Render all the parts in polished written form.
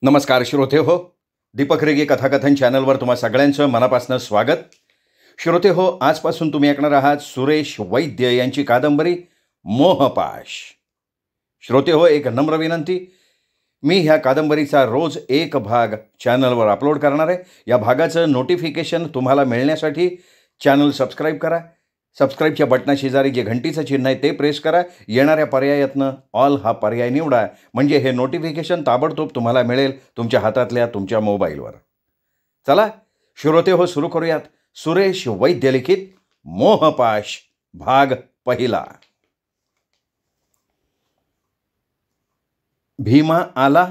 नमस्कार श्रोते हो. दीपक रेगे कथाकथन चॅनलवर तुम्हा सगळ्यांचं मनापासून स्वागत. श्रोते हो, आजपासून तुम्ही ऐकणार आहात सुरेश वैद्य यांची कादंबरी मोहपाश. श्रोते हो, एक नम्र विनंती, मी ह्या कादंबरीचा रोज एक भाग चॅनलवर अपलोड करणार आहे. या भागाचं नोटिफिकेशन तुम्हाला मिळण्यासाठी चॅनल सबस्क्राईब करा. सबस्क्राईबच्या बटनाशेजारी जे घंटीचं चिन्ह आहे ते प्रेस करा. येणाऱ्या पर्यायातनं ऑल हा पर्याय निवडा, म्हणजे हे नोटिफिकेशन ताबडतोब तुम्हाला मिळेल तुमच्या हातातल्या तुमच्या मोबाईलवर. चला श्रोते हो, सुरू करूयात सुरेश वैद्य लिखित मोहपाश भाग पहिला. भीमा आला.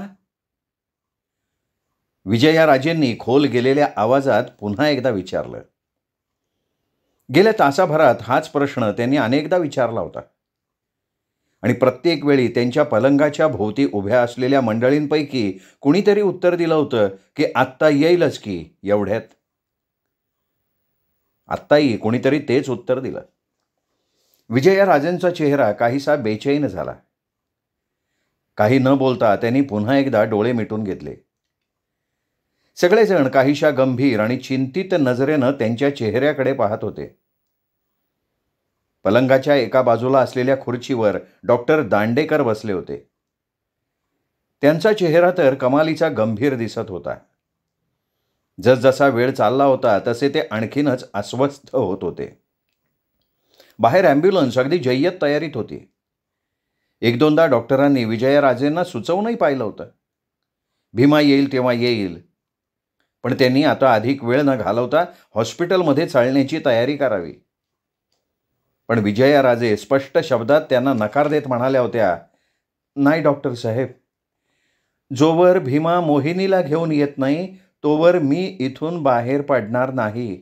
विजयाराजेंनी खोल गेलेल्या आवाजात पुन्हा एकदा विचारलं. गेल्या तासाभरात हाच प्रश्न त्यांनी अनेकदा विचारला होता आणि प्रत्येक वेळी त्यांच्या पलंगाच्या भोवती उभ्या असलेल्या मंडळींपैकी कुणीतरी उत्तर दिलं होतं की आत्ता येईलच की एवढ्यात. आत्ताही कुणीतरी तेच उत्तर दिलं. विजयाराजेंचा चेहरा काहीसा बेचैन झाला. काही न बोलता त्यांनी पुन्हा एकदा डोळे मिटून घेतले. सगळेजण काहीशा गंभीर आणि चिंतित नजरेनं त्यांच्या चेहऱ्याकडे पाहत होते. पलंगाच्या एका बाजूला असलेल्या खुर्चीवर डॉक्टर दांडेकर बसले होते. त्यांचा चेहरा तर कमालीचा गंभीर दिसत होता. जसजसा वेळ चालला होता तसे ते आणखीनच अस्वस्थ होत होते. बाहेर ॲम्ब्युलन्स अगदी जय्यत तयारीत होती. एक दोनदा डॉक्टरांनी विजयाराजेंना सुचवूनही पाहिलं होतं, भीमा येईल तेव्हा येईल, पण त्यांनी आता अधिक वेळ न घालवता हॉस्पिटलमध्ये चालण्याची तयारी करावी. पण विजयाराजे स्पष्ट शब्दात त्यांना नकार देत म्हणाल्या होत्या, नाही डॉक्टर साहेब, जोवर भीमा मोहिनीला घेऊन येत नाही तोवर मी इथून बाहेर पडणार नाही.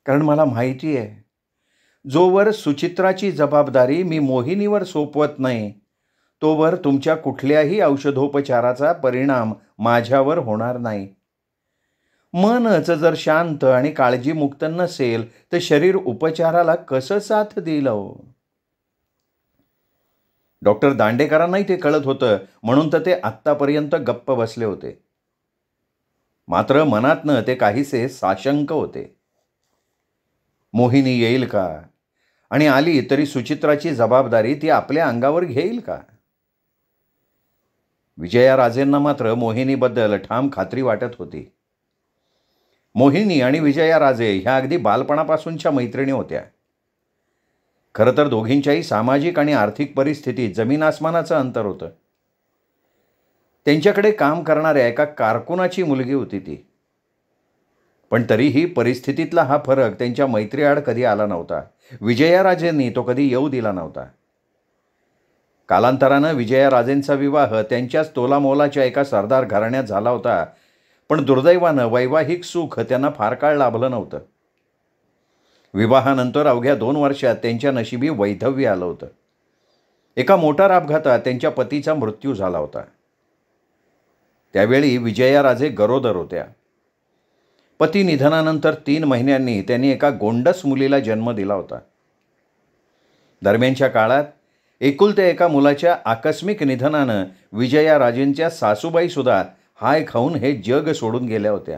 कारण मला माहिती आहे, जोवर सुचित्राची जबाबदारी मी मोहिनीवर सोपवत नाही तोवर तुमच्या कुठल्याही औषधोपचाराचा परिणाम माझ्यावर होणार नाही. मनच जर शांत आणि काळजीमुक्त नसेल तर शरीर उपचाराला कसं साथ देईल? डॉक्टर दांडेकरांनाही ते कळत होतं, म्हणून तर ते आत्तापर्यंत गप्प बसले होते. मात्र मनातनं ते काहीसे साशंक होते. मोहिनी येईल का? आणि आली तरी सुचित्राची जबाबदारी ती आपल्या अंगावर घेईल का? विजयाराजेंना मात्र मोहिनीबद्दल ठाम खात्री वाटत होती. मोहिनी आणि विजयाराजे ह्या अगदी बालपणापासूनच्या मैत्रिणी होत्या. खरं तर दोघींच्याही सामाजिक आणि आर्थिक परिस्थितीत जमीन आसमानाचं अंतर होतं. त्यांच्याकडे काम करणाऱ्या एका कारकुनाची मुलगी होती ती. पण तरीही परिस्थितीतला हा फरक त्यांच्या मैत्रीआड कधी आला नव्हता. विजयाराजेंनी तो कधी येऊ दिला नव्हता. कालांतरानं विजयाराजेंचा विवाह त्यांच्याच तोलामोलाच्या एका सरदार घराण्यात झाला होता. पण दुर्दैवानं वैवाहिक सुख त्यांना फार काळ लाभलं नव्हतं. विवाहानंतर अवघ्या 2 वर्षात त्यांच्या नशिबी वैधव्य आलं होतं. एका मोटार अपघातात त्यांच्या पतीचा मृत्यू झाला होता. त्यावेळी विजयाराजे गरोदर होत्या. पती निधनानंतर 3 महिन्यांनी त्यांनी एका गोंडस मुलीला जन्म दिला होता. दरम्यानच्या काळात एकुलत्या एका मुलाच्या आकस्मिक निधनानं विजयाराजेंच्या सासूबाईसुद्धा हाय खाऊन हे जग सोडून गेल्या होत्या.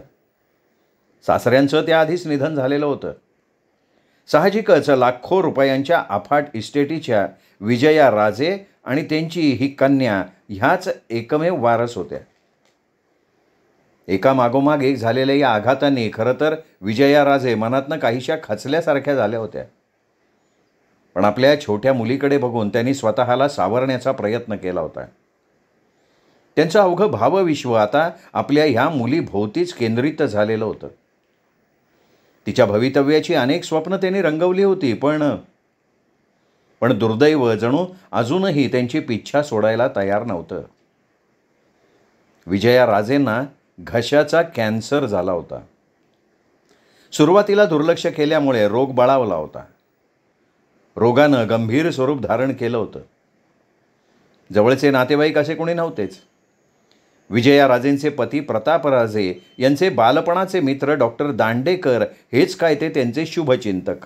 सासऱ्यांचं त्याआधीच निधन झालेलं होतं. साहजिकच लाखो रुपयांच्या अफाट इस्टेटीच्या विजयाराजे आणि त्यांची ही कन्या ह्याच एकमेव वारस होत्या. एका मागोमाग एक झालेल्या या आघातांनी खरं तर विजयाराजे मनातनं काहीशा खचल्यासारख्या झाल्या होत्या. पण आपल्या छोट्या मुलीकडे बघून त्यांनी स्वतःला सावरण्याचा प्रयत्न केला होता. त्यांचं अवघं भावविश्व आता आपल्या ह्या मुलीभोवतीच केंद्रित झालेलं होतं. तिच्या भवितव्याची अनेक स्वप्न त्यांनी रंगवली होती, पण दुर्दैव जणू अजूनही त्यांची पिच्छा सोडायला तयार नव्हतं. विजयाराजेंना घशाचा कॅन्सर झाला होता. सुरुवातीला दुर्लक्ष केल्यामुळे रोग बळावला होता. रोगानं गंभीर स्वरूप धारण केलं होतं. जवळचे नातेवाईक असे कोणी नव्हतेच. विजयाराजेंचे पती प्रतापराजे यांचे बालपणाचे मित्र डॉक्टर दांडेकर हेच काय ते त्यांचे शुभचिंतक.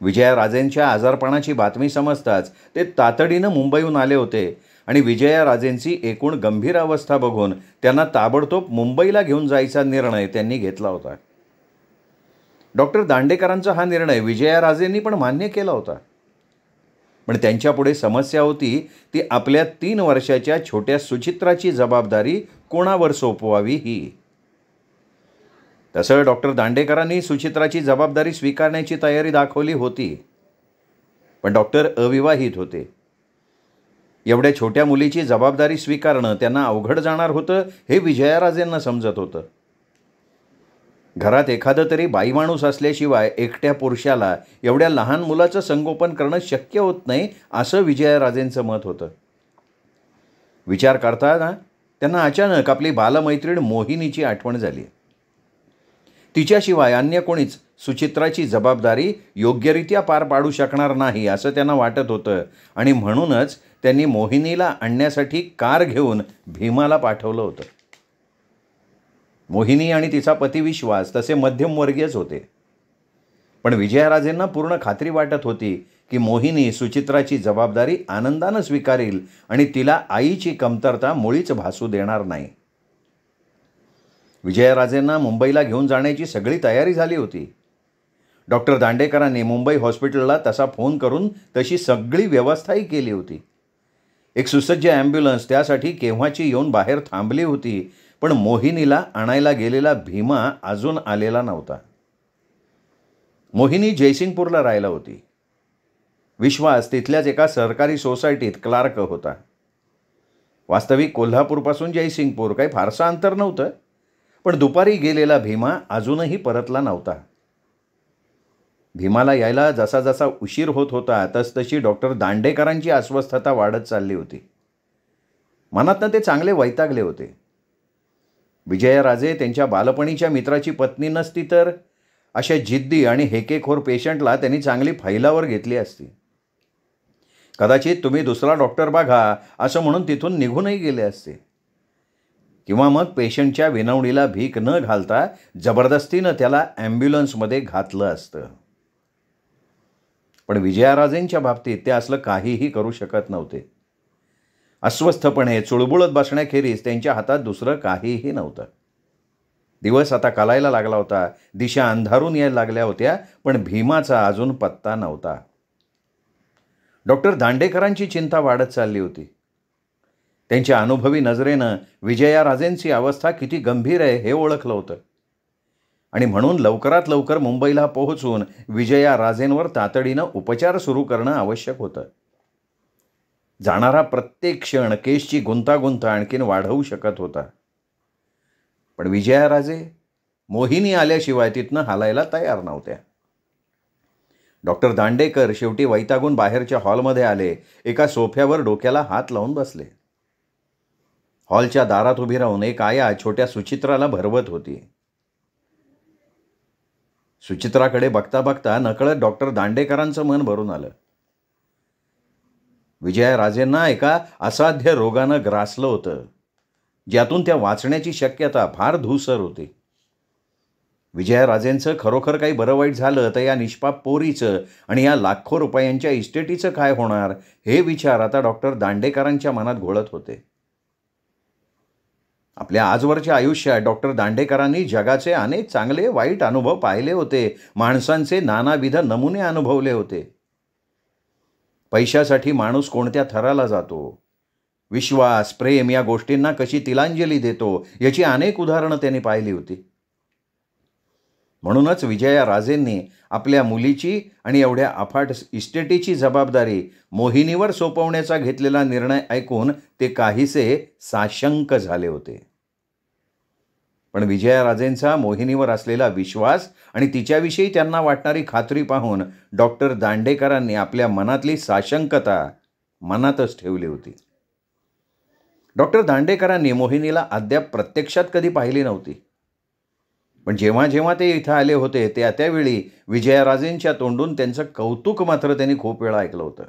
विजयाराजेंच्या आजारपणाची बातमी समजताच ते तातडीनं मुंबईहून आले होते आणि विजयाराजेंची एकूण गंभीर अवस्था बघून त्यांना ताबडतोब मुंबईला घेऊन जायचा निर्णय त्यांनी घेतला होता. डॉक्टर दांडेकरांचा हा निर्णय विजयाराजेंनी पण मान्य केला होता. पण त्यांच्यापुढे समस्या होती ती आपल्या 3 वर्षाच्या छोट्या सुचित्राची जबाबदारी कोणावर सोपवावी ही. तसं डॉक्टर दांडेकरांनी सुचित्राची जबाबदारी स्वीकारण्याची तयारी दाखवली होती. पण डॉक्टर अविवाहित होते. एवढ्या छोट्या मुलीची जबाबदारी स्वीकारणं त्यांना अवघड जाणार होतं हे विजयाराजेंना समजत होतं. घरात एखादं तरी बाई माणूस असल्याशिवाय एकट्या पुरुषाला एवढ्या लहान मुलाचं संगोपन करणं शक्य होत नाही असं विजयाराजेंचं मत होतं. विचार करताना त्यांना अचानक आपली बालमैत्रीण मोहिनीची आठवण झाली. तिच्याशिवाय अन्य कोणीच सुचित्राची जबाबदारी योग्यरित्या पार पाडू शकणार नाही असं त्यांना वाटत होतं आणि म्हणूनच त्यांनी मोहिनीला आणण्यासाठी कार घेऊन भीमाला पाठवलं होतं. मोहिनी आणि तिचा पती विश्वास तसे मध्यमवर्गीयच होते. पण विजयाराजेंना पूर्ण खात्री वाटत होती की मोहिनी सुचित्राची जबाबदारी आनंदानं स्वीकारेल आणि तिला आईची कमतरता मुळीच भासू देणार नाही. विजयाराजेंना मुंबईला घेऊन जाण्याची सगळी तयारी झाली होती. डॉक्टर दांडेकरांनी मुंबई हॉस्पिटलला तसा फोन करून तशी सगळी व्यवस्थाही केली होती. एक सुसज्ज ॲम्ब्युलन्स त्यासाठी केव्हाची येऊन बाहेर थांबली होती. पण मोहिनीला आणायला गेलेला भीमा अजून आलेला नव्हता. मोहिनी जयसिंगपूरला राहिला होती. विश्वास तिथल्याच एका सरकारी सोसायटीत क्लार्क होता. वास्तविक कोल्हापूरपासून जयसिंगपूर काही फारसं अंतर नव्हतं. पण दुपारी गेलेला भीमा अजूनही परतला नव्हता. भीमाला यायला जसा जसा उशीर होत होता तसतशी डॉक्टर दांडेकरांची अस्वस्थता वाढत चालली होती. मनातनं ते चांगले वैतागले होते. विजयाराजे त्यांच्या बालपणीच्या मित्राची पत्नी नसती तर अशा जिद्दी आणि हेकेखोर पेशंटला त्यांनी चांगली फैलावर घेतली असती. कदाचित तुम्ही दुसरा डॉक्टर बघा असं म्हणून तिथून निघूनही गेले असते. किंवा मग पेशंटच्या विनवणीला भीक न घालता जबरदस्तीनं त्याला ॲम्ब्युलन्समध्ये घातलं असतं. पण विजयाराजेंच्या बाबतीत ते असलं काहीही करू शकत नव्हते. अस्वस्थपणे चुळबुळत बसण्याखेरीज त्यांच्या हातात दुसरं काहीही नव्हतं. दिवस आता कालायला लागला होता. दिशा अंधारून यायला लागल्या होत्या. पण भीमाचा अजून पत्ता नव्हता. डॉक्टर दांडेकरांची चिंता वाढत चालली होती. त्यांच्या अनुभवी नजरेनं विजयाराजेंची अवस्था किती गंभीर आहे हे ओळखलं होतं. आणि म्हणून लवकरात लवकर मुंबईला पोहोचून विजयाराजेंवर तातडीनं उपचार सुरू करणं आवश्यक होतं. जाणारा प्रत्येक क्षण केसची गुंतागुंत आणखीन वाढवू शकत होता. पण विजयाराजे मोहिनी आल्याशिवाय तिथनं हालायला तयार नव्हत्या. डॉक्टर दांडेकर शेवटी वैतागून बाहेरच्या हॉलमध्ये आले. एका सोफ्यावर डोक्याला हात लावून बसले. हॉलच्या दारात उभी राहून एक आया छोट्या सुचित्राला भरवत होती. सुचित्राकडे बघता बघता नकळत डॉक्टर दांडेकरांचं मन भरून आलं. विजयाराजेंना एका असाध्य रोगानं ग्रासलं होतं, ज्यातून त्या वाचण्याची शक्यता फार धूसर होती. विजयाराजेंचं खरोखर काही बरं वाईट झालं तर या निष्पाप पोरीचं आणि या लाखो रुपयांच्या इस्टेटीचं काय होणार हे विचार आता डॉक्टर दांडेकरांच्या मनात घोळत होते. आपल्या आजवरच्या आयुष्यात डॉक्टर दांडेकरांनी जगाचे अनेक चांगले वाईट अनुभव पाहिले होते. माणसांचे नानाविध नमुने अनुभवले होते. पैशासाठी माणूस कोणत्या थराला जातो, विश्वास, प्रेम या गोष्टींना कशी तिलांजली देतो याची अनेक उदाहरणं त्यांनी पाहिली होती. म्हणूनच विजयाराजेंनी आपल्या मुलीची आणि एवढ्या अफाट इस्टेटीची जबाबदारी मोहिनीवर सोपवण्याचा घेतलेला निर्णय ऐकून ते काहीसे साशंक झाले होते. पण विजयाराजेंचा मोहिनीवर असलेला विश्वास आणि तिच्याविषयी त्यांना वाटणारी खात्री पाहून डॉक्टर दांडेकरांनी आपल्या मनातली साशंकता मनातच ठेवली होती. डॉक्टर दांडेकरांनी मोहिनीला अद्याप प्रत्यक्षात कधी पाहिली नव्हती. पण जेव्हा जेव्हा ते इथं आले होते त्यावेळी विजयाराजेंच्या तोंडून त्यांचं कौतुक मात्र त्यांनी खूप वेळा ऐकलं होतं.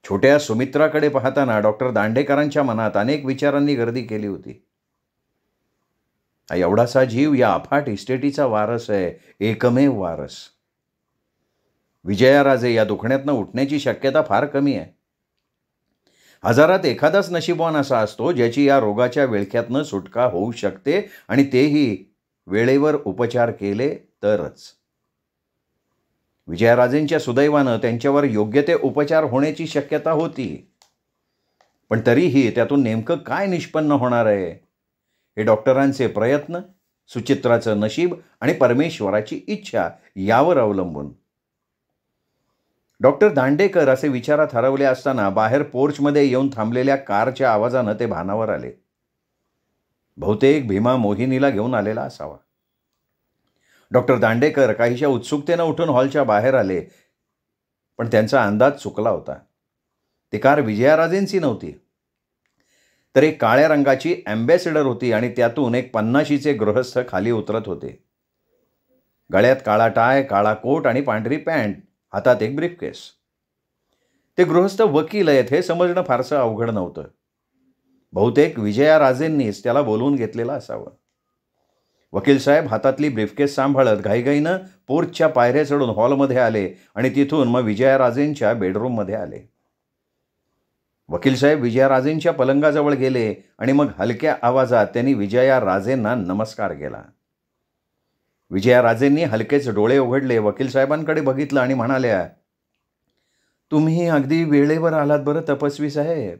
छोट्या सुमित्राकडे पाहताना डॉक्टर दांडेकरांच्या मनात अनेक विचारांनी गर्दी केली होती. एवढासा जीव या अफाट इस्टेटीचा वारस आहे, एकमेव वारस. विजयाराजे या दुखण्यातनं उठण्याची शक्यता फार कमी आहे. हजारात एखादाच नशीबवान असा असतो ज्याची या रोगाच्या विळख्यातनं सुटका होऊ शकते, आणि तेही वेळेवर उपचार केले तरच. विजयाराजेंच्या सुदैवानं त्यांच्यावर योग्य ते उपचार होण्याची शक्यता होती. पण तरीही त्यातून नेमकं काय निष्पन्न होणार आहे, हे डॉक्टरांचे प्रयत्न, सुचित्राचं नशीब आणि परमेश्वराची इच्छा यावर अवलंबून. डॉक्टर दांडेकर असे विचारात हरवले असताना बाहेर पोर्चमध्ये येऊन थांबलेल्या कारच्या आवाजानं ते भानावर आले. बहुतेक भीमा मोहिनीला घेऊन आलेला असावा. डॉक्टर दांडेकर काहीशा उत्सुकतेनं उठून हॉलच्या बाहेर आले, पण त्यांचा अंदाज चुकला होता. ती कार विजयाराजेंची नव्हती, तर एक काळ्या रंगाची ॲम्बॅसेडर होती, आणि त्यातून एक 50शीचे गृहस्थ खाली उतरत होते. गळ्यात काळा टाय, काळा कोट आणि पांढरी पॅन्ट, हातात एक ब्रीफकेस. ते गृहस्थ वकील आहेत हे समजणं फारसं अवघड नव्हतं. बहुतेक विजयाराजेंनीच त्याला बोलवून घेतलेलं असावं. वकील साहेब हातातली ब्रीफकेस सांभाळत घाईघाईनं पोर्चच्या पायऱ्या चढून हॉलमध्ये आले आणि तिथून मग विजयाराजेंच्या बेडरूममध्ये आले. वकील साहेब विजयाराजेंच्या पलंगाजवळ गेले आणि मग हलक्या आवाजात त्यांनी विजयाराजेंना नमस्कार केला. विजयाराजेंनी हलकेच डोळे उघडले, वकील साहेबांकडे बघितलं आणि म्हणाल्या, तुम्ही अगदी वेळेवर आलात बरं तपस्वी साहेब.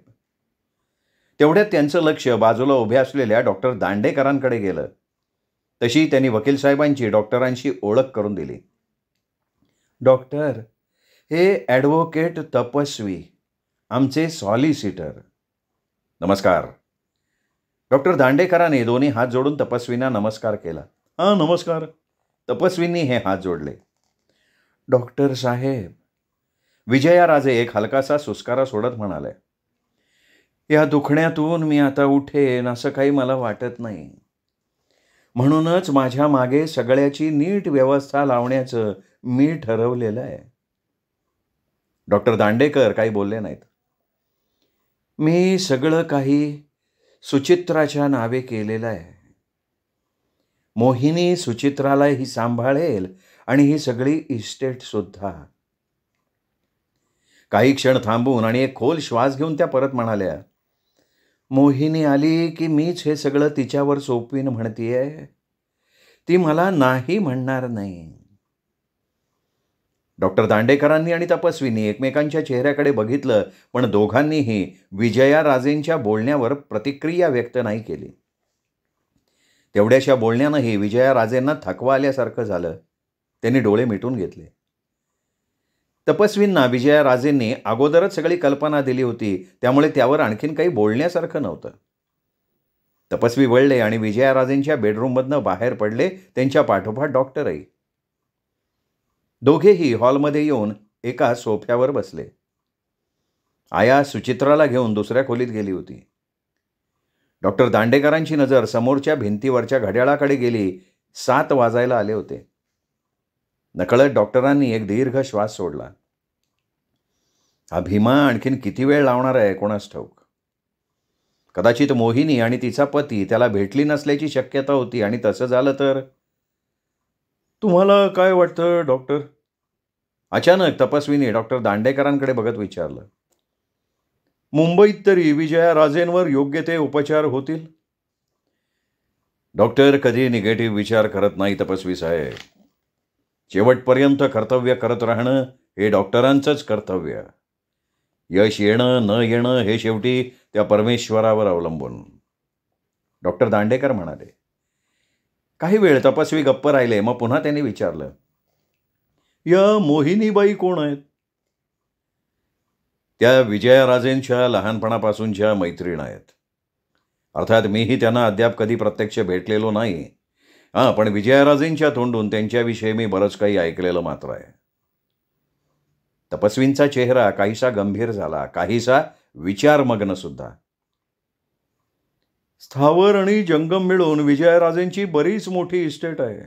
तेवढ्यात त्यांचं लक्ष बाजूला उभ्या असलेल्या डॉक्टर दांडेकरांकडे गेलं. तशी त्यांनी वकील साहेबांची डॉक्टरांशी ओळख करून दिली. डॉक्टर, हे ॲडव्होकेट तपस्वी, आमचे सॉलिसिटर. नमस्कार. डॉक्टर दांडेकरांनी दोन्ही हात जोडून तपस्वींना नमस्कार केला. हां, नमस्कार. तपस्वींनी हे हात जोडले. डॉक्टर साहेब, विजयाराजे एक हलकासा सुस्कारा सोडत म्हणाले, या दुखण्यातून मी आता उठेन असं काही मला वाटत नाही. म्हणूनच माझ्या मागे सगळ्याची नीट व्यवस्था लावण्याचं मी ठरवलेलं आहे. डॉक्टर दांडेकर काही बोलले नाहीत. मी सगळं काही सुचित्राच्या नावे केलेलं आहे. मोहिनी सुचित्राला ही सांभाळेल आणि ही सगळी इस्टेट सुद्धा. काही क्षण थांबून आणि एक खोल श्वास घेऊन त्या परत म्हणाल्या, मोहिनी आली की मीच हे सगळं तिच्यावर सोपवीन म्हणतीये. ती मला नाही म्हणणार नाही. डॉक्टर दांडेकरांनी आणि तपस्वींनी एकमेकांच्या चेहऱ्याकडे बघितलं, पण दोघांनीही विजयाराजेंच्या बोलण्यावर प्रतिक्रिया व्यक्त नाही केली. तेवढ्याशा बोलण्यानंही विजयाराजेंना थकवा आल्यासारखं झालं. त्यांनी डोळे मिटून घेतले. तपस्वींना विजयाराजेंनी अगोदरच सगळी कल्पना दिली होती, त्यामुळे त्यावर आणखीन काही बोलण्यासारखं नव्हतं. तपस्वी वळले आणि विजयाराजेंच्या बेडरूममधनं बाहेर पडले, त्यांच्या पाठोपाठ डॉक्टरही. दोघेही हॉलमध्ये येऊन एका सोफ्यावर बसले. आया सुचित्राला घेऊन दुसऱ्या खोलीत गेली होती. डॉक्टर दांडेकरांची नजर समोरच्या भिंतीवरच्या घड्याळाकडे गेली. 7 वाजायला आले होते. नकळत डॉक्टरांनी एक दीर्घ श्वास सोडला. हा भीमा आणखीन किती वेळ लावणार आहे कोणास ठाऊक. कदाचित मोहिनी आणि तिचा पती त्याला भेटली नसल्याची शक्यता होती, आणि तसं झालं तर. तुम्हाला काय वाटतं डॉक्टर? अचानक तपस्वीने डॉक्टर दांडेकरांकडे बघत विचारलं. मुंबईत तरी विजयाराजेंवर योग्य ते उपचार होतील? डॉक्टर कधी निगेटिव्ह विचार करत नाही तपस्वी साहेब. शेवटपर्यंत कर्तव्य करत राहणं हे डॉक्टरांचंच कर्तव्य. यश येणं न येणं हे शेवटी त्या परमेश्वरावर अवलंबून. डॉक्टर दांडेकर म्हणाले. काही वेळ तपस्वी गप्प राहिले. मग पुन्हा त्यांनी विचारलं, या मोहिनीबाई कोण आहेत? त्या विजयाराजेंच्या लहानपणापासूनच्या मैत्रीण आहेत. अर्थात मीही त्यांना अद्याप कधी प्रत्यक्ष भेटलेलो नाही. हां, पण विजयाराजेंच्या तोंडून त्यांच्याविषयी मी बरंच काही ऐकलेलं मात्र आहे. तपस्वींचा चेहरा काहीसा गंभीर झाला, काहीसा विचारमग्न सुद्धा. स्थावर आणि जंगम मिळून विजयाराजेंची बरीच मोठी इस्टेट आहे.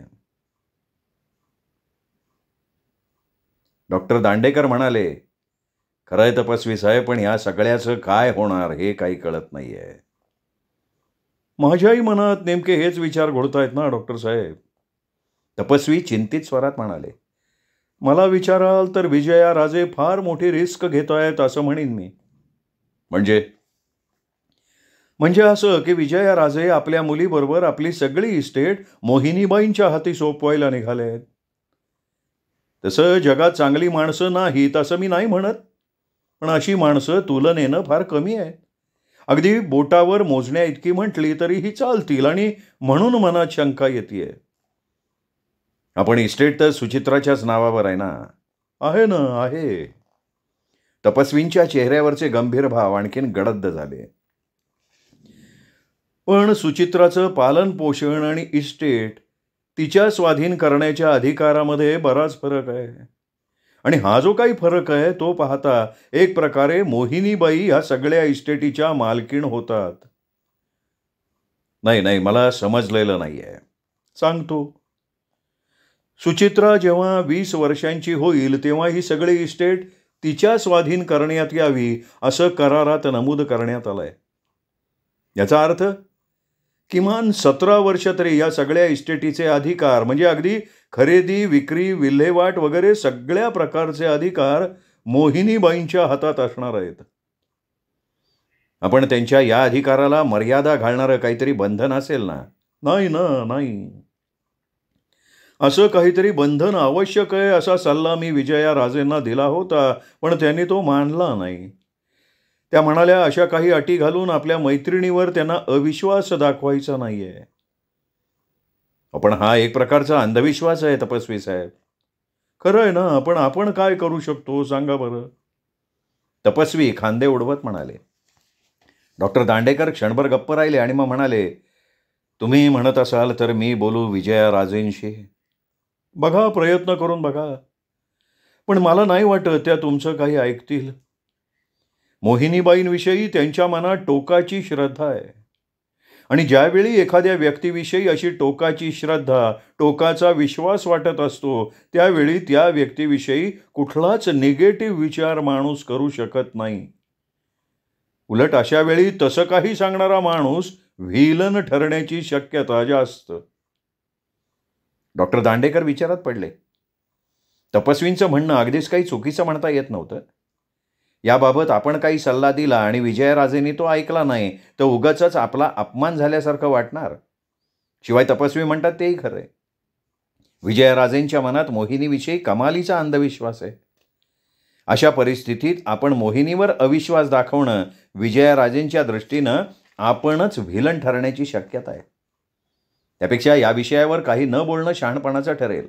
डॉक्टर दांडेकर म्हणाले, खरंय तपस्वी साहेब, पण या सगळ्याचं काय होणार हे काही कळत नाहीये. माझ्याही मनात नेमके हेच विचार घोळतायत ना डॉक्टर साहेब. तपस्वी चिंतित स्वरात म्हणाले. मला विचाराल तर विजयाराजे फार मोठी रिस्क घेत आहेत असं म्हणेन मी. म्हणजे म्हणजे असं की विजयाराजे आपल्या मुलीबरोबर आपली सगळी इस्टेट मोहिनीबाईंच्या हाती सोपवायला निघाले आहेत. तसं जगात चांगली माणसं नाहीत असं मी नाही म्हणत, पण अशी माणसं तुलनेनं फार कमी आहेत. अगदी बोटावर मोजण्या इतकी म्हटली तरीही चालतील आणि म्हणून मनात शंका येते. आपण इस्टेट तर सुचित्राच्याच नावावर आहे ना. आहे ना, आहे. तपस्वींच्या चेहऱ्यावरचे गंभीर भाव आणखीन गडद झाले. पण सुचित्राचं पालन पोषण आणि इस्टेट तिच्या स्वाधीन करण्याच्या अधिकारामध्ये बराच फरक आहे. आणि हा जो काही फरक आहे तो पाहता एक प्रकारे मोहिनीबाई ह्या सगळ्या इस्टेटीच्या मालकीण होतात. नाही नाही, मला समजलेलं नाहीये. सांगतो. सुचित्रा जेव्हा 20 वर्षांची होईल तेव्हा ही सगळी इस्टेट तिच्या स्वाधीन करण्यात यावी असं करारात नमूद करण्यात आलंय. याचा अर्थ किमान 17 वर्ष तरी या सगळ्या इस्टेटीचे अधिकार म्हणजे अगदी खरेदी, विक्री, विल्हेवाट वगैरे सगळ्या प्रकारचे अधिकार मोहिनीबाईंच्या हातात असणार आहेत. आपण त्यांच्या या अधिकाराला मर्यादा घालणारं काहीतरी बंधन असेल ना? नाही ना, नाही. असं काहीतरी बंधन आवश्यक आहे असा सल्ला मी विजयाराजेंना दिला होता, पण त्यांनी तो मानला नाही. त्या म्हणाल्या अशा काही अटी घालून आपल्या मैत्रिणीवर त्यांना अविश्वास दाखवायचा नाहीये. पण हा एक प्रकारचा अंधविश्वास आहे तपस्वी साहेब. खरं आहे ना, पण आपण काय करू शकतो सांगा बरं. तपस्वी खांदे उडवत म्हणाले. डॉक्टर दांडेकर क्षणभर गप्प राहिले आणि मग म्हणाले, तुम्ही म्हणत असाल तर मी बोलू विजयाराजेंशी. बघा, प्रयत्न करून बघा. पण मला नाही वाटत त्या तुमचं काही ऐकतील. मोहिनीबाईंविषयी त्यांच्या मनात टोकाची श्रद्धा आहे. आणि ज्यावेळी एखाद्या व्यक्तीविषयी अशी टोकाची श्रद्धा, टोकाचा विश्वास वाटत असतो, त्यावेळी त्या व्यक्तीविषयी कुठलाच निगेटिव्ह विचार माणूस करू शकत नाही. उलट अशा वेळी तसं काही सांगणारा माणूस व्हिलन ठरण्याची शक्यता जास्त. डॉक्टर दांडेकर विचारात पडले. तपस्वींचं म्हणणं अगदीच काही चुकीचं म्हणता येत नव्हतं. याबाबत आपण काही सल्ला दिला आणि विजयराजेंनी तो ऐकला नाही तर उगाचच आपला अपमान झाल्यासारखं वाटणार. शिवाय तपस्वी म्हणतात तेही खरंय. विजयराजेंच्या मनात मोहिनीविषयी कमालीचा अंधविश्वास आहे. अशा परिस्थितीत आपण मोहिनीवर अविश्वास दाखवणं विजयराजेंच्या दृष्टीनं आपणच व्हिलन ठरण्याची शक्यता आहे. त्यापेक्षा या विषयावर काही न बोलणं शहाणपणाचं ठरेल.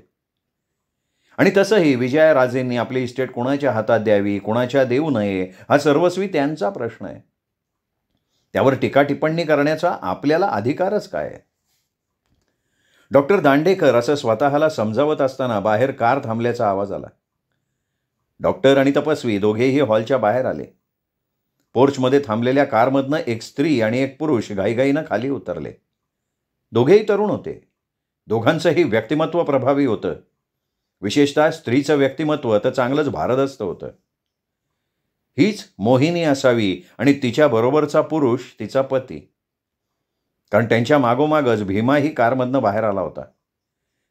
आणि तसंही विजयराजेंनी आपली इस्टेट कोणाच्या हातात द्यावी, कोणाच्या देऊ नये हा सर्वस्वी त्यांचा प्रश्न आहे. त्यावर टीका टिप्पणी करण्याचा आपल्याला अधिकारच काय आहे. डॉक्टर दांडेकर असं स्वतःला समजावत असताना बाहेर कार थांबल्याचा आवाज आला. डॉक्टर आणि तपस्वी दोघेही हॉलच्या बाहेर आले. पोर्चमध्ये थांबलेल्या कारमधनं एक स्त्री आणि एक पुरुष घाईघाईनं खाली उतरले. दोघेही तरुण होते. दोघांचंही व्यक्तिमत्व प्रभावी होतं. विशेषतः स्त्रीचं व्यक्तिमत्व तर चांगलंच भारदस्त होतं. हीच मोहिनी असावी आणि तिच्याबरोबरचा पुरुष तिचा पती. कारण त्यांच्या मागोमागच भीमाही कारमधनं बाहेर आला होता.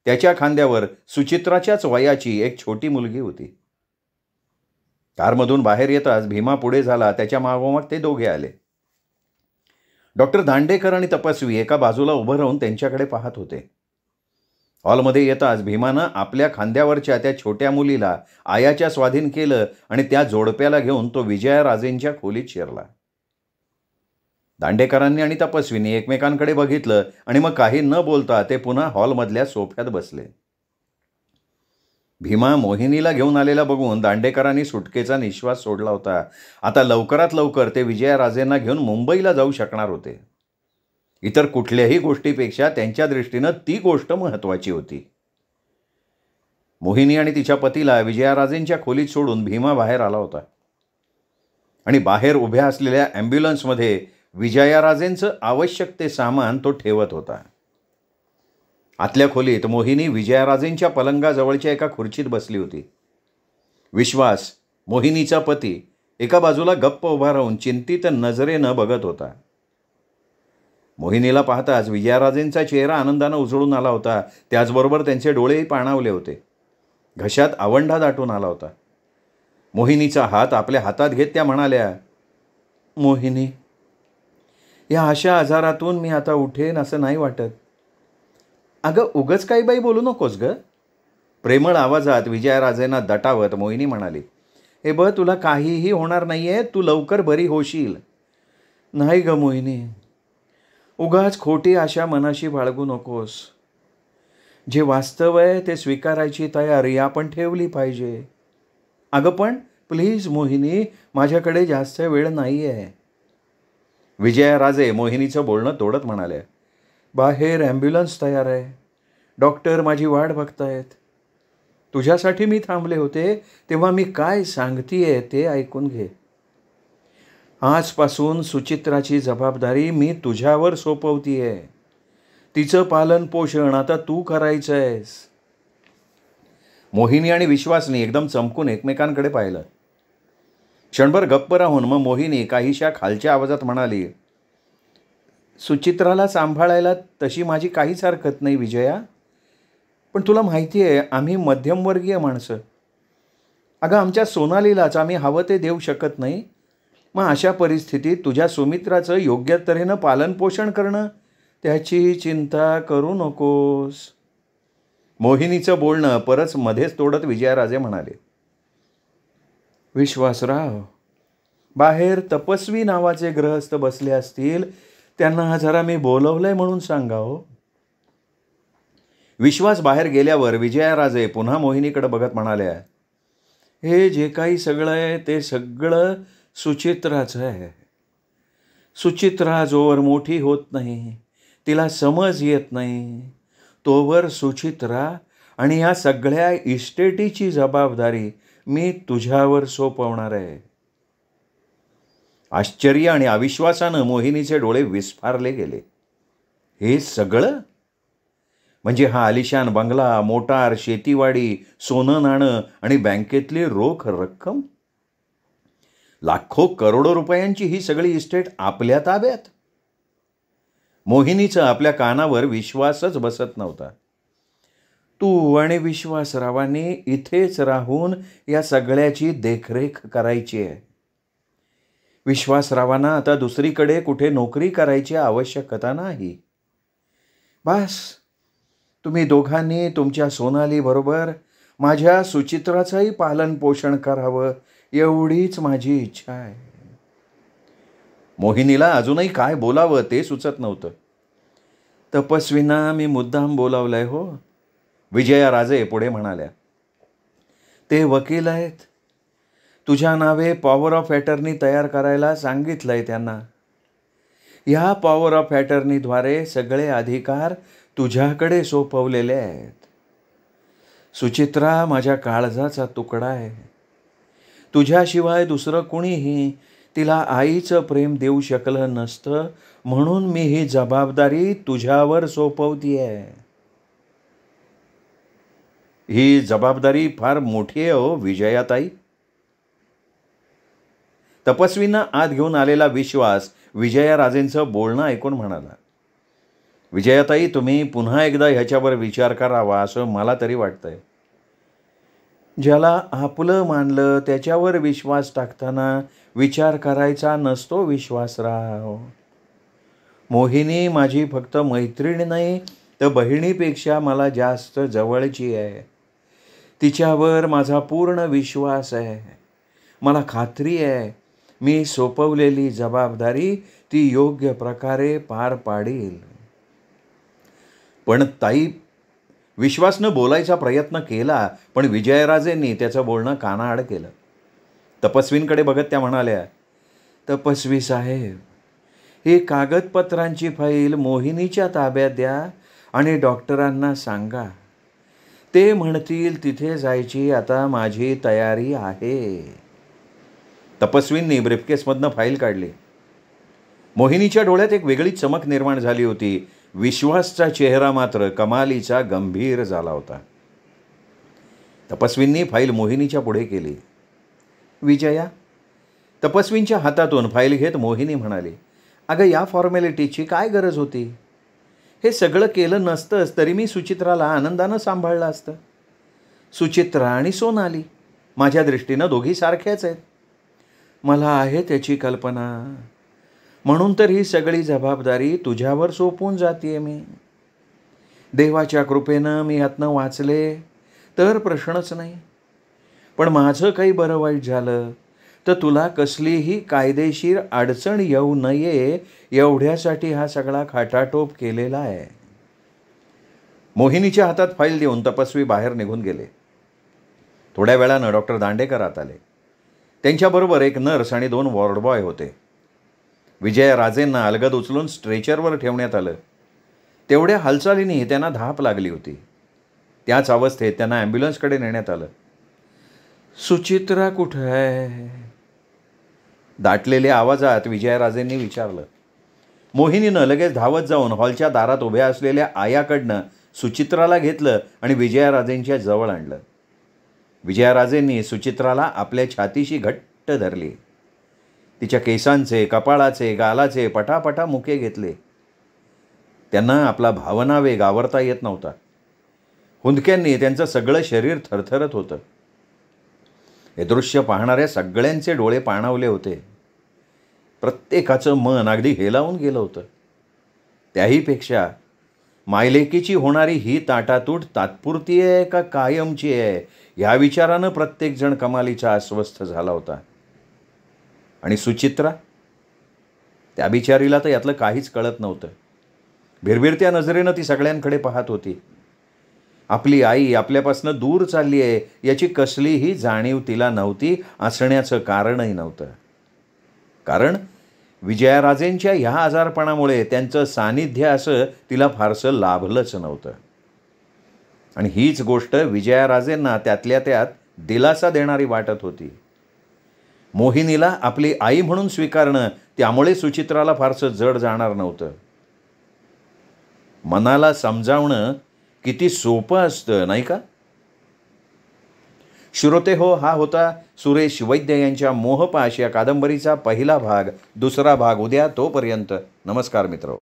त्याच्या खांद्यावर सुचित्राच्याच वयाची एक छोटी मुलगी होती. कारमधून बाहेर येताच भीमा पुढे झाला. त्याच्या मागोमाग ते दोघे आले. डॉक्टर दांडेकर आणि तपस्वी एका बाजूला उभं राहून त्यांच्याकडे पाहत होते. हॉलमध्ये येताच भीमानं आपल्या खांद्यावरच्या त्या छोट्या मुलीला आयाच्या स्वाधीन केलं आणि त्या जोडप्याला घेऊन तो विजयाराजेंच्या खोलीत शिरला. दांडेकरांनी आणि तपस्वींनी एकमेकांकडे बघितलं आणि मग काही न बोलता ते पुन्हा हॉलमधल्या सोफ्यात बसले. भीमा मोहिनीला घेऊन आलेला बघून दांडेकरांनी सुटकेचा निश्वास सोडला होता. आता लवकरात लवकर ते विजयाराजेंना घेऊन मुंबईला जाऊ शकणार होते. इतर कुठल्याही गोष्टीपेक्षा त्यांच्या दृष्टीनं ती गोष्ट महत्त्वाची होती. मोहिनी आणि तिच्या पतीला विजयाराजेंच्या खोलीत सोडून भीमा बाहेर आला होता आणि बाहेर उभ्या असलेल्या ॲम्ब्युलन्समध्ये विजयाराजेंचं आवश्यक ते सामान तो ठेवत होता. आतल्या खोलीत मोहिनी विजयाराजेंच्या पलंगाजवळच्या एका खुर्चीत बसली होती. विश्वास, मोहिनीचा पती, एका बाजूला गप्प उभा राहून चिंतित नजरेनं बघत होता. मोहिनीला पाहताच विजयाराजेंचा चेहरा आनंदानं उजळून आला होता. त्याचबरोबर त्यांचे डोळेही पाणावले होते. घशात आवंढा दाटून आला होता. मोहिनीचा हात आपल्या हातात घेत त्या म्हणाल्या, मोहिनी, या अशा आजारातून मी आता उठेन असं नाही वाटत. अगं उगच काही बाई बोलू नकोस ग. प्रेमळ आवाजात विजयाराजेंना दटावत मोहिनी म्हणाली, हे बघ तुला काहीही होणार नाहीये, तू लवकर बरी होशील. नाही ग मोहिनी, उगाच खोटी आशा मनाशी बाळगू नकोस. जे वास्तव आहे ते स्वीकारायची तयारी आपण ठेवली पाहिजे. अगं पण प्लीज मोहिनी, माझ्याकडे जास्त वेळ नाही आहे. विजयाराजे मोहिनीचं बोलणं तोडत म्हणाले, बाहेर ॲम्ब्युलन्स तयार आहे. डॉक्टर माझी वाट बघतायत. तुझ्यासाठी मी थांबले होते, तेव्हा मी काय सांगतीये ते ऐकून घे. आजपासून सुचित्राची जबाबदारी मी तुझ्यावर सोपवतीये. तिचं पालन पोषण आता तू करायचं आहेस. मोहिनी आणि विश्वासनी एकदम चमकून एकमेकांकडे पाहिलं. क्षणभर गप्प राहून मग मोहिनी काहीशा खालच्या आवाजात म्हणाली, सुचित्राला सांभाळायला तशी माझी काहीच हरकत नाही विजया, पण तुला माहिती आहे आम्ही मध्यमवर्गीय माणसं. अगं आमच्या सोनालीलाच आम्ही हवं ते देऊ शकत नाही. मग अशा परिस्थितीत तुझ्या सुमित्राचं योग्य तऱ्हेनं पालनपोषण करणं, त्याची चिंता करू नकोस. मोहिनीचं बोलणं परत मध्येच तोडत विजयाराजे म्हणाले, विश्वासराव, बाहेर तपस्वी नावाचे गृहस्थ बसले असतील, त्यांना जरा मी बोलवलंय म्हणून सांगा हो. विश्वास बाहेर गेल्यावर विजयाराजे पुन्हा मोहिनीकडे बघत म्हणाल्या, हे जे काही सगळं आहे ते सगळं सुचित्राचं आहे. सुचित्रा जोवर मोठी होत नाही, तिला समज येत नाही, तोवर सुचित्रा आणि या सगळ्या इस्टेटीची जबाबदारी मी तुझ्यावर सोपवणार आहे. आश्चर्य आणि अविश्वासानं मोहिनीचे डोळे विस्फारले गेले. हे सगळं म्हणजे हा आलिशान बंगला, मोटार, शेतीवाडी, सोनं नाणं आणि बँकेतली रोख रक्कम, लाखो करोडो रुपयांची ही सगळी इस्टेट आपल्या ताब्यात. मोहिनीचं आपल्या कानावर विश्वासच बसत नव्हता. तू आणि विश्वासरावांनी इथेच राहून या सगळ्याची देखरेख करायची आहे. विश्वासरावांना आता दुसरीकडे कुठे नोकरी करायची आवश्यकता नाही. बस तुम्ही दोघांनी तुमच्या सोनालीबरोबर माझ्या सुचित्राचंही पालन पोषण करावं, एवढीच माझी इच्छा आहे. मोहिनीला अजूनही काय बोलावं ते सुचत नव्हतं. तपस्वींना मी मुद्दाम बोलावलंय हो, विजयाराजे पुढे म्हणाल्या. ते वकील आहेत. तुझ्या नावे पॉवर ऑफ अटर्नी तयार करायला सांगितलंय त्यांना. या पॉवर ऑफ अटर्नीद्वारे सगळे अधिकार तुझ्याकडे सोपवलेले आहेत. सुचित्रा माझ्या काळजाचा तुकडा आहे. तुझ्याशिवाय दुसरं कुणीही तिला आईचं प्रेम देऊ शकलं नसतं, म्हणून मी ही जबाबदारी तुझ्यावर सोपवतीये. ही जबाबदारी फार मोठी आहे हो विजयाताई. तपस्वींना आत घेऊन आलेला विश्वास विजयाराजेंचं बोलणं ऐकून म्हणाला, विजयाताई तुम्ही पुन्हा एकदा ह्याच्यावर विचार करावा असं मला तरी वाटतंय. ज्याला आपलं मानलं त्याच्यावर विश्वास टाकताना विचार करायचा नसतो विश्वासराव. मोहिनी माझी फक्त मैत्रीण नाही तर बहिणीपेक्षा मला जास्त जवळची आहे. तिच्यावर माझा पूर्ण विश्वास आहे. मला खात्री आहे मी सोपवलेली जबाबदारी ती योग्य प्रकारे पार पाडील. पण ताई, विश्वासनं बोलायचा प्रयत्न केला, पण विजयराजेंनी त्याचं बोलणं कानाआड केलं. तपस्वींकडे बघत त्या म्हणाल्या, तपस्वी साहेब, ही कागदपत्रांची फाईल मोहिनीच्या ताब्यात द्या आणि डॉक्टरांना सांगा. ते म्हणतील तिथे जायची आता माझी तयारी आहे. तपस्वींनी ब्रीफकेसमधनं फाईल काढली. मोहिनीच्या डोळ्यात एक वेगळी चमक निर्माण झाली होती. विश्वासचा चेहरा मात्र कमालीचा गंभीर झाला होता. तपस्वींनी फाईल मोहिनीच्या पुढे केली. विजया, तपस्वींच्या हातातून फाईल घेत मोहिनी म्हणाली, अगं या फॉर्मॅलिटीची काय गरज होती? हे सगळं केलं नसतंच तरी मी सुचित्राला आनंदानं सांभाळलं असतं. सुचित्रा आणि सोनाली माझ्या दृष्टीनं दोघी सारख्याच आहेत. मला आहे त्याची कल्पना. म्हणून तर ही सगळी जबाबदारी तुझ्यावर सोपवून जातीये मी. देवाच्या कृपेनं मी यातनं वाचले तर प्रश्नच नाही. पण माझं काही बरं वाईट झालं तर तुला कसलीही कायदेशीर अडचण येऊ नये एवढ्यासाठी हा सगळा खाटाटोप केलेला आहे. मोहिनीच्या हातात फाईल देऊन तपस्वी बाहेर निघून गेले. थोड्या वेळानं डॉक्टर दांडेकर आत आले. त्यांच्याबरोबर एक नर्स आणि 2 वॉर्डबॉय होते. विजयराजेंना अलगद उचलून स्ट्रेचरवर ठेवण्यात आलं. तेवढ्या हालचालीने त्यांना धाप लागली होती. त्याच अवस्थेत त्यांना ॲम्ब्युलन्सकडे नेण्यात आलं. सुचित्रा कुठं आहे? दाटलेल्या आवाजात विजयराजेंनी विचारलं. मोहिनीनं लगेच धावत जाऊन हॉलच्या दारात उभ्या असलेल्या आयाकडनं सुचित्राला घेतलं आणि विजयराजेंच्या जवळ आणलं. विजयराजेंनी सुचित्राला आपल्या छातीशी घट्ट धरली. तिच्या केसांचे, कपाळाचे, गालाचे पटापटा मुके घेतले. त्यांना आपला भावनावेग आवरता येत नव्हता. हुंदक्यांनी त्यांचं सगळं शरीर थरथरत होतं. हे दृश्य पाहणाऱ्या सगळ्यांचे डोळे पाणावले होते. प्रत्येकाचं मन अगदी हेलावून गेलं होतं. त्याहीपेक्षा मायलेकीची होणारी ही ताटातूट तात्पुरती आहे का कायमची आहे ह्या विचारानं प्रत्येकजण कमालीचा अस्वस्थ झाला होता. आणि सुचित्रा, त्या बिचारीला तर यातलं काहीच कळत नव्हतं. भिरभिरत्या नजरेनं ती सगळ्यांकडे पाहत होती. आपली आई आपल्यापासून दूर चालली आहे याची कसलीही जाणीव तिला नव्हती असण्याचं कारणही नव्हतं. कारण विजयराजेंच्या ह्या आजारपणामुळे त्यांचं सानिध्य असं तिला फारसं लाभलंच नव्हतं. आणि हीच गोष्ट विजयराजेंना त्यातल्या त्यात दिलासा देणारी वाटत होती. मोहिनीला आपली आई म्हणून स्वीकारणं त्यामुळे सुचित्राला फारसं जड जाणार नव्हतं. मनाला समजावणं किती सोपं असतं नाही का? श्रोते हो, हा होता सुरेश वैद्य यांच्या मोहपाश या कादंबरीचा पहिला भाग. दुसरा भाग उद्या. तोपर्यंत नमस्कार मित्र.